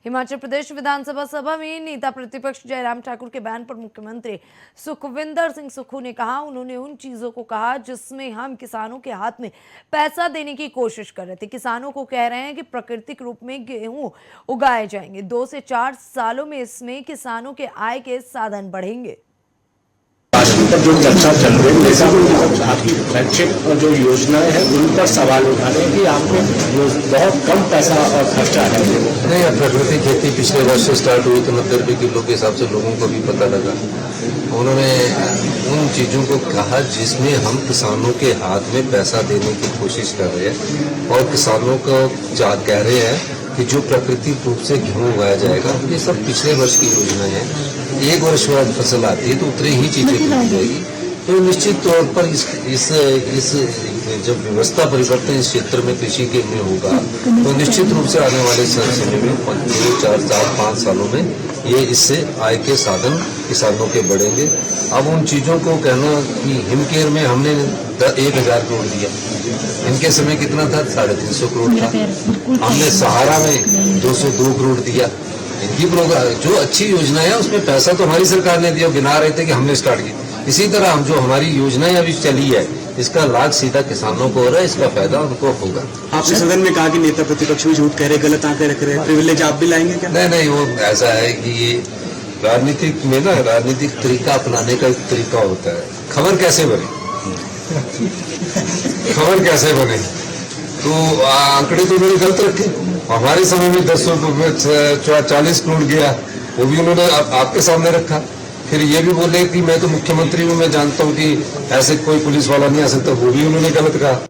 हिमाचल प्रदेश विधानसभा सभा में नेता प्रतिपक्ष जयराम ठाकुर के बयान पर मुख्यमंत्री सुखविंदर सिंह सुक्खू ने कहा, उन्होंने उन चीजों को कहा जिसमें हम किसानों के हाथ में पैसा देने की कोशिश कर रहे थे। किसानों को कह रहे हैं कि प्राकृतिक रूप में गेहूं उगाए जाएंगे, 2 से 4 सालों में इसमें किसानों के आय के साधन बढ़ेंगे। पर जो चर्चा चल रही है, आपकी फ्लैगशिप जो योजनाएं हैं उन पर सवाल उठा रहे हैं कि आप में बहुत कम पैसा और खर्चा है। नहीं, प्राकृतिक खेती पिछले वर्ष से स्टार्ट हुई तो 90 रुपये किलो के हिसाब से लोगों को भी पता लगा। उन्होंने उन चीज़ों को कहा जिसमें हम किसानों के हाथ में पैसा देने की कोशिश कर रहे हैं और किसानों को कह रहे हैं कि जो प्राकृतिक रूप से गेहूँ उगाया जाएगा, ये सब पिछले वर्ष की योजनाएं हैं। 1 वर्ष बाद फसल आती है तो उतनी ही चीजें की जाएगी। तो निश्चित तौर पर इस जब व्यवस्था परिवर्तन इस क्षेत्र में कृषि के में होगा तो निश्चित रूप से आने वाले समय में 2, 4, 5 सालों में ये इससे आय के साधन किसानों के बढ़ेंगे। अब उन चीजों को कहना कि हिमकेयर में हमने 1000 करोड़ दिया, इनके समय कितना था? 350 करोड़ था। हमने सहारा में 202 करोड़ दिया। इनकी प्रोग्राम जो अच्छी योजना है उसमें पैसा तो हमारी सरकार ने दिया, गिना रहे थे कि हमने स्टार्ट की। इसी तरह हम जो हमारी योजनाएं अभी चली है इसका लाभ सीधा किसानों को हो रहा है, इसका फायदा उनको होगा। आपने सदन में कहा कि नेता प्रतिपक्ष भी झूठ कह रहे, गलत आंकड़े रख रहे हैं, प्रिविलेज आप भी लाएंगे क्या? नहीं, वो ऐसा है कि ये राजनीतिक में ना राजनीतिक तरीका अपनाने का एक तरीका होता है। खबर कैसे बने तो आंकड़े तो मेरे गलत रखे। हमारे समय में 40 करोड़ गया, वो भी उन्होंने आपके सामने रखा। फिर ये भी बोले कि मैं तो मुख्यमंत्री हूँ, मैं जानता हूँ कि ऐसे कोई पुलिस वाला नहीं आ सकता, वो भी उन्होंने गलत कहा।